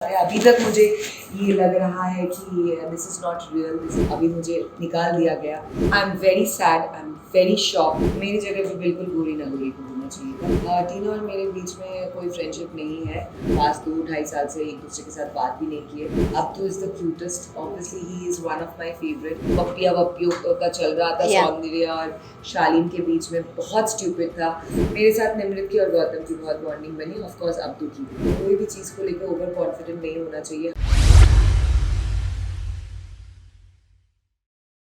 है अभी तक मुझे ये लग रहा है कि दिस इज़ नॉट रियल, अभी मुझे निकाल दिया गया। I am very sad, I am very shock. मेरी जगह पे बिल्कुल गोरी ना गोरी को होना चाहिए था। टीना और मेरे बीच में कोई फ्रेंडशिप नहीं है। पास 2-2.5 साल से एक दूसरे के साथ बात भी नहीं किए। अब तो is the cutest, obviously he is one of my favourite. पप्पिया वप्पियों का चल रहा था, सौंदर्य और शालीन के बीच में बहुत स्टूपिड था। मेरे साथ निमृत की और गौतम की बहुत बॉन्डिंग बनी, ऑफ कोर्स अब्दू की। कोई भी चीज़ को लेकर ओवर कॉन्फिडेंट नहीं होना चाहिए।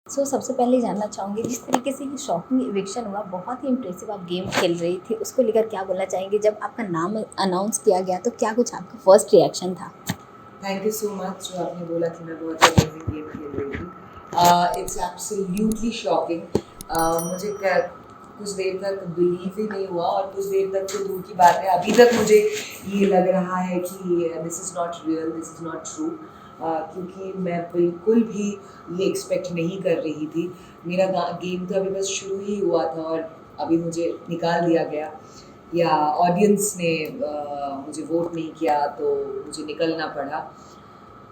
सबसे पहले जानना चाहूँगी, जिस तरीके से ये शॉकिंग इविक्शन हुआ, बहुत ही इम्प्रेसिव आप गेम खेल रही थी, उसको लेकर क्या बोलना चाहेंगे? जब आपका नाम अनाउंस किया गया तो क्या कुछ आपका फर्स्ट रिएक्शन था? थैंक यू सो मच जो आपने बोला कि मैं बहुत अमेजिंग गेम खेल रही थी। It's absolutely shocking. मुझे कुछ देर तक बिलीव ही नहीं हुआ, और कुछ देर तक तो दूर की बात है, अभी तक मुझे ये लग रहा है कि this is not real, this is not true. क्योंकि मैं बिल्कुल भी ये एक्सपेक्ट नहीं कर रही थी। मेरा गेम तो अभी बस शुरू ही हुआ था और अभी मुझे निकाल दिया गया, या ऑडियंस ने मुझे वोट नहीं किया तो मुझे निकलना पड़ा।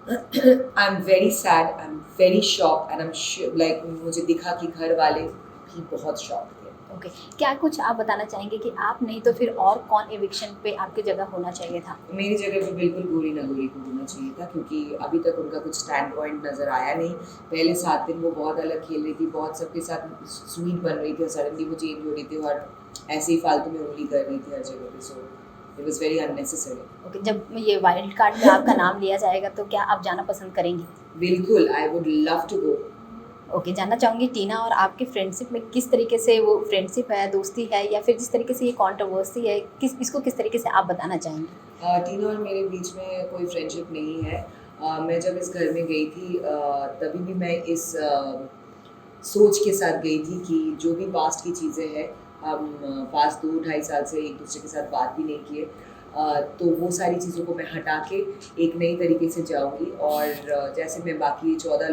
I am very sad, I am very shock, and I am like मुझे दिखा कि घर वाले भी बहुत शॉक थे। ओके, क्या कुछ आप बताना चाहेंगे कि आप नहीं तो फिर और कौन इविक्शन पे आपकी जगह होना चाहिए था? मेरी जगह पे बिल्कुल गोरी ना गोरी को होना चाहिए था, क्योंकि अभी तक उनका कुछ स्टैंड पॉइंट नज़र आया नहीं। पहले 7 दिन वो बहुत अलग खेल रही थी, बहुत सबके साथ स्वीट बन रही थी, और सडनली वो चेंज हो रही थी और ऐसे ही फालतू में उंगली कर रही थी हर जगह पे। So it was very unnecessary. Okay, जब ये वाइल्ड कार्ड में आपका नाम लिया जाएगा तो क्या आप जाना पसंद करेंगी? बिल्कुल, I would love to go. Okay, जानना चाहूँगी टीना और आपकी फ्रेंडशिप में किस तरीके से वो फ्रेंडशिप है, दोस्ती है, या फिर जिस तरीके से ये कंट्रोवर्सी है, इसको किस तरीके से आप बताना चाहेंगे? टीना और मेरे बीच में कोई फ्रेंडशिप नहीं है। मैं जब इस घर में गई थी तभी भी मैं इस सोच के साथ गई थी कि जो भी पास्ट की चीज़ें हैं, हम पास्ट 2-2.5 साल से एक दूसरे के साथ बात भी नहीं किए, तो वो सारी चीज़ों को मैं हटा के एक नई तरीके से जाऊँगी, और जैसे मैं बाकी 14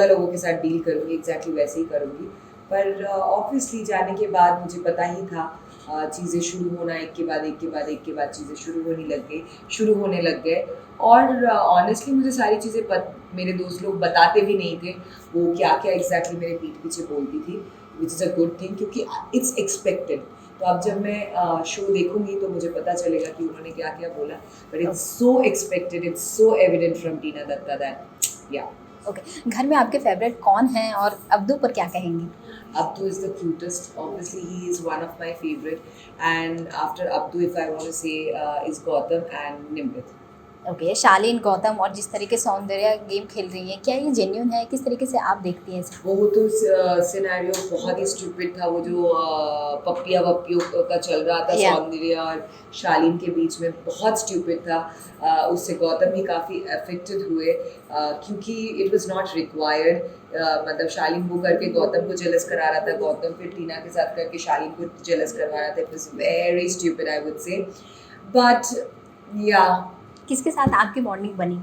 लोगों के साथ डील करूँगी, एग्जैक्टली वैसे ही करूँगी। पर ऑब्वियसली जाने के बाद मुझे पता ही था, चीज़ें शुरू होना एक के बाद चीज़ें शुरू होने लग गए। और ऑनेस्टली मुझे सारी चीज़ें मेरे दोस्त लोग बताते भी नहीं थे वो क्या क्या एग्जैक्टली मेरे पीठ पीछे बोलती थी, which is a good thing, क्योंकि इट्स एक्सपेक्टेड। तो अब जब मैं शो देखूंगी तो मुझे पता चलेगा कि उन्होंने क्या क्या बोला, but it's so expected, it's so evident from Tina Datta that या। ओके, घर में आपके फेवरेट कौन हैं और अब्दू पर क्या कहेंगी? Abdu is the cutest. Obviously, he is one of my favorite. And after Abdu, if I want to say, is Gautam and Nimrit. Okay, Shaleen, Gautam और जिस तरीके से सौंदर्या गेम खेल रही हैं, क्या ये जेन्युइन है? किस तरीके से आप देखती हैं इसे? वो तो सिनेरियो बहुत ही स्टूपिड था, वो जो पप्पिया वप्पियों का चल रहा था, सौंदर्य और शालीन के बीच में बहुत स्टूपिड था। उससे गौतम भी काफ़ी अफेक्टेड हुए, क्योंकि इट वाज नॉट रिक्वायर्ड। मतलब शालीन वो करके गौतम को जेलस करा रहा था, गौतम फिर टीना के साथ करके शालीन को जेलस करवा रहा था। It was very stupid, I would say. But या, किसके साथ आपकी बॉन्डिंग बनी?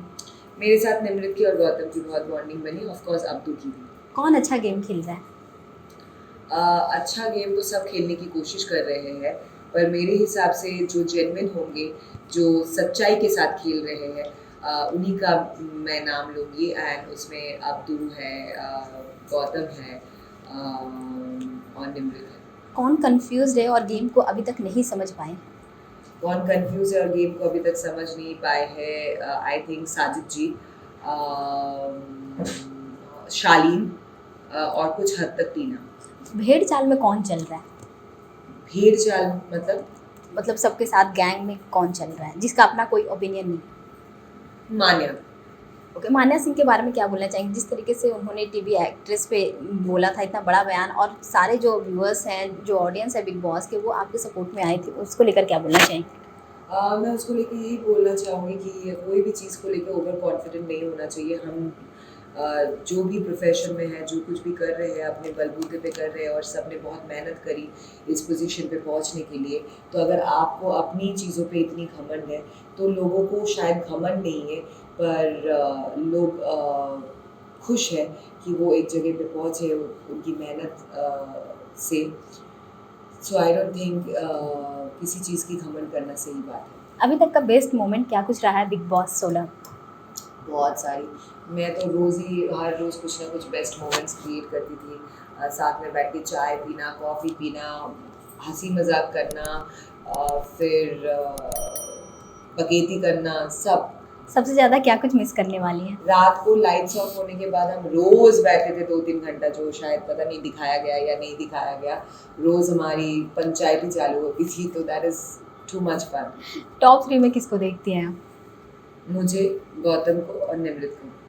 मेरे साथ निमृत की और गौतम की बहुत बॉन्डिंग बनी, ऑफ कोर्स अब्दू की भी। कौन अच्छा गेम खेल रहा है? अच्छा गेम तो सब खेलने की कोशिश कर रहे हैं, पर मेरे हिसाब से जो जेन्युइन होंगे, जो सच्चाई के साथ खेल रहे हैं, उन्हीं का मैं नाम लूँगी। एंड उसमें अब्दू है, गौतम है, और निमृत है। कौन कंफ्यूज्ड है और गेम को अभी तक नहीं समझ पाए? कौन कंफ्यूज है और गेम को अभी तक समझ नहीं पाए हैं? आई थिंक साजिद जी, शालीन, और कुछ हद तक टीना। भेड़ चाल में कौन चल रहा है? भेड़ चाल मतलब सबके साथ गैंग में कौन चल रहा है जिसका अपना कोई ओपिनियन नहीं? मान्या। ओके, मान्या सिंह के बारे में क्या बोलना चाहेंगे? जिस तरीके से उन्होंने टीवी एक्ट्रेस पे बोला था, इतना बड़ा बयान, और सारे जो व्यूअर्स हैं, जो ऑडियंस है बिग बॉस के, वो आपके सपोर्ट में आए थे, उसको लेकर क्या बोलना चाहेंगे? मैं उसको लेके यही बोलना चाहूँगी कि कोई भी चीज़ को लेके ओवर कॉन्फिडेंट नहीं होना चाहिए। हम जो भी प्रोफेशन में है, जो कुछ भी कर रहे हैं, अपने बलबूते पे कर रहे हैं, और सब ने बहुत मेहनत करी इस पोजीशन पे पहुंचने के लिए। तो अगर आपको अपनी चीज़ों पे इतनी घमंड है, तो लोगों को शायद घमंड नहीं है, पर लोग खुश हैं कि वो एक जगह पे पहुँचे उनकी मेहनत से। सो आई डोंट थिंक किसी चीज़ की घमंड करना सही बात है। अभी तक का बेस्ट मोमेंट क्या कुछ रहा है बिग बॉस 16? बहुत सारी। मैं तो रोज़ ही हर रोज़ कुछ ना कुछ बेस्ट मोमेंट्स क्रिएट करती थी। साथ में बैठ के चाय पीना, कॉफ़ी पीना, हंसी मजाक करना, फिर बगैती करना, सब। सबसे ज़्यादा क्या कुछ मिस करने वाली हैं? रात को लाइट्स ऑफ होने के बाद हम रोज़ बैठते थे 2-3 घंटा, जो शायद पता नहीं दिखाया गया या नहीं दिखाया गया। रोज़ हमारी पंचायती चालू होती थी, तो that is too much fun. Top 3 में किसको देखती हैं आप? मुझे, गौतम को और निमृत को।